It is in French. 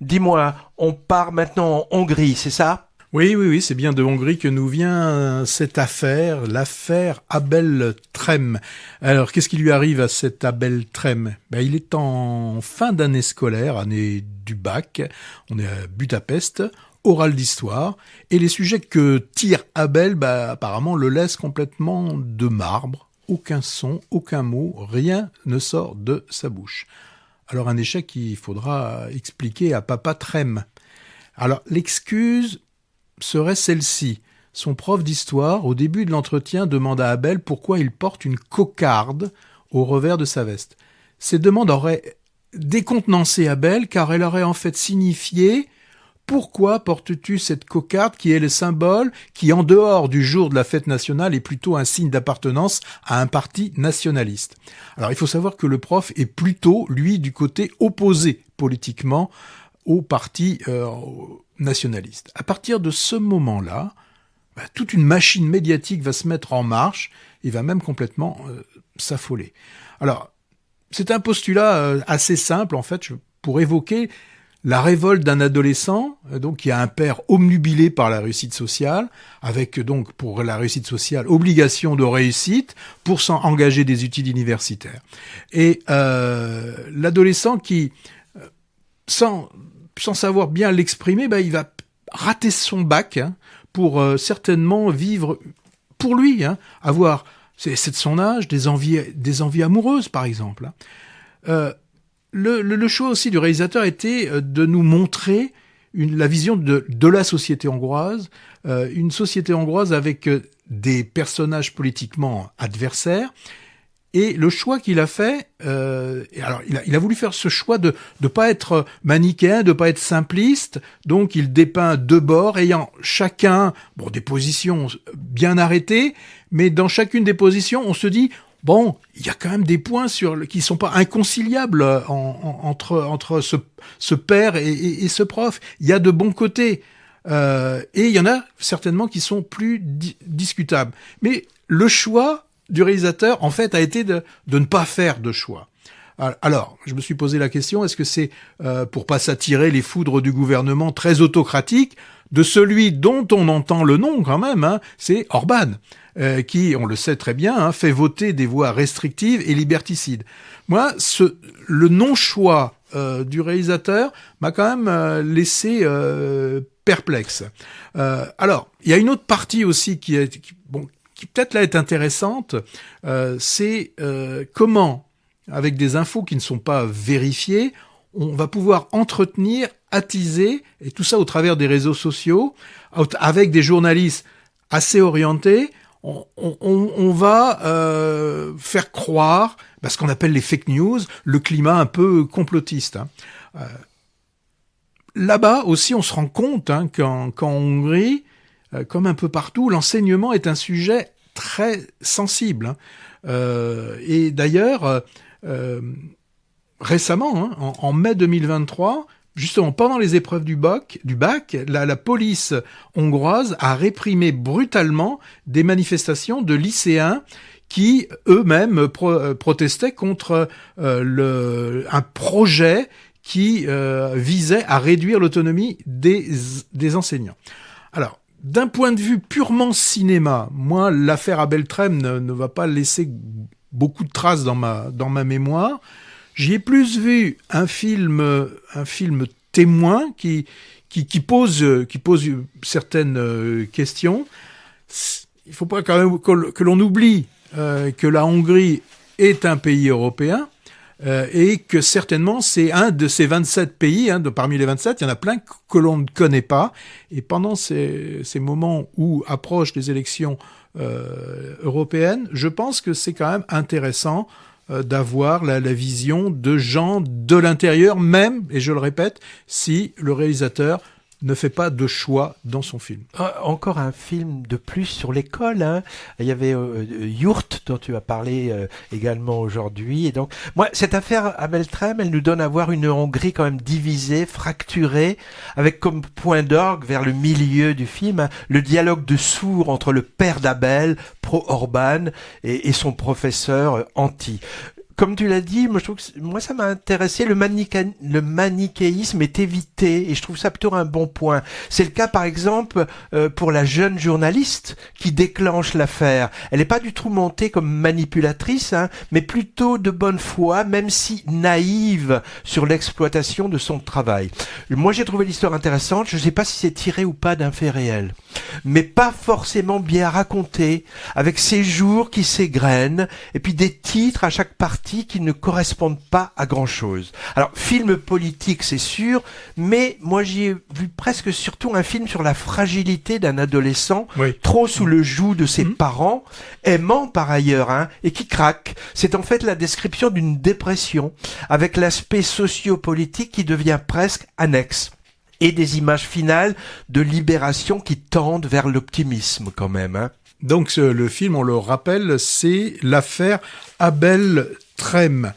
Dis-moi, on part maintenant en Hongrie, c'est ça ? Oui, c'est bien de Hongrie que nous vient cette affaire, l'affaire Abel Trem. Alors, qu'est-ce qui lui arrive à cet Abel Trem ? Il est en fin d'année scolaire, année du bac, on est à Budapest, oral d'histoire, et les sujets que tire Abel, apparemment, le laissent complètement de marbre. Aucun son, aucun mot, rien ne sort de sa bouche. Alors, un échec qu'il faudra expliquer à papa Trem. Alors, l'excuse serait celle-ci. Son prof d'histoire, au début de l'entretien, demande à Abel pourquoi il porte une cocarde au revers de sa veste. Ces demandes auraient décontenancé Abel, car elle aurait en fait signifié « Pourquoi portes-tu cette cocarde qui est le symbole qui, en dehors du jour de la fête nationale, est plutôt un signe d'appartenance à un parti nationaliste ?» Alors, il faut savoir que le prof est plutôt, lui, du côté opposé politiquement au parti nationaliste. À partir de ce moment-là, toute une machine médiatique va se mettre en marche et va même complètement s'affoler. Alors, c'est un postulat assez simple, en fait, pour évoquer la révolte d'un adolescent, donc qui a un père obnubilé par la réussite sociale, avec donc pour la réussite sociale obligation de réussite pour engager des études universitaires. Et l'adolescent qui, sans savoir bien l'exprimer, il va rater son bac pour certainement vivre pour lui, avoir, c'est de son âge, des envies amoureuses par exemple. Le choix aussi du réalisateur était de nous montrer la vision de la société hongroise, une société hongroise avec des personnages politiquement adversaires. Et le choix qu'il a fait, alors il a voulu faire ce choix de pas être manichéen, de pas être simpliste, donc il dépeint deux bords ayant chacun des positions bien arrêtées, mais dans chacune des positions, on se dit il y a quand même des points qui sont pas inconciliables entre ce père et ce prof. Il y a de bons côtés, et il y en a certainement qui sont plus discutables. Mais le choix du réalisateur, en fait, a été de ne pas faire de choix. Alors, je me suis posé la question, est-ce que c'est pour pas s'attirer les foudres du gouvernement très autocratique, de celui dont on entend le nom quand même, c'est Orban, qui, on le sait très bien, fait voter des voies restrictives et liberticides. Moi, le non-choix du réalisateur m'a quand même laissé perplexe. Alors, il y a une autre partie aussi qui peut-être là est intéressante, c'est comment, avec des infos qui ne sont pas vérifiées, on va pouvoir entretenir, attiser, et tout ça au travers des réseaux sociaux, avec des journalistes assez orientés, on va faire croire ce qu'on appelle les fake news, le climat un peu complotiste. Là-bas aussi, on se rend compte qu'en Hongrie, comme un peu partout, l'enseignement est un sujet très sensible. Et d'ailleurs, récemment, en mai 2023, justement pendant les épreuves du bac, la police hongroise a réprimé brutalement des manifestations de lycéens qui eux-mêmes protestaient contre un projet qui visait à réduire l'autonomie des enseignants. Alors, d'un point de vue purement cinéma, moi, l'affaire Abel Trem ne va pas laisser beaucoup de traces dans ma mémoire. J'y ai plus vu un film témoin qui pose certaines questions. Il faut pas quand même que l'on oublie que la Hongrie est un pays européen. Et que certainement c'est un de ces 27 pays, parmi les 27, il y en a plein que l'on ne connaît pas. Et pendant ces moments où approchent les élections européennes, je pense que c'est quand même intéressant d'avoir la vision de gens de l'intérieur, même, et je le répète, si le réalisateur ne fait pas de choix dans son film. Encore un film de plus sur l'école. Il y avait Yurt, dont tu as parlé également aujourd'hui. Et donc, moi, cette affaire Abel Trem, elle nous donne à voir une Hongrie quand même divisée, fracturée, avec comme point d'orgue vers le milieu du film, le dialogue de sourds entre le père d'Abel, pro-Orban, et son professeur anti. comme tu l'as dit, moi je trouve que moi ça m'a intéressé. Le manichéisme est évité et je trouve ça plutôt un bon point. C'est le cas par exemple pour la jeune journaliste qui déclenche l'affaire. Elle n'est pas du tout montée comme manipulatrice, hein, mais plutôt de bonne foi, même si naïve sur l'exploitation de son travail. Moi j'ai trouvé l'histoire intéressante. Je ne sais pas si c'est tiré ou pas d'un fait réel, mais pas forcément bien raconté, avec ces jours qui s'égrènent et puis des titres à chaque partie qui ne correspondent pas à grand chose. Alors, film politique, c'est sûr, mais moi j'y ai vu presque surtout un film sur la fragilité d'un adolescent, Oui. trop sous le joug de ses parents, aimant par ailleurs, hein, et qui craque. C'est en fait la description d'une dépression, avec l'aspect sociopolitique qui devient presque annexe. Et des images finales de libération qui tendent vers l'optimisme quand même, hein. Donc le film, on le rappelle, c'est l'affaire Abel Trem.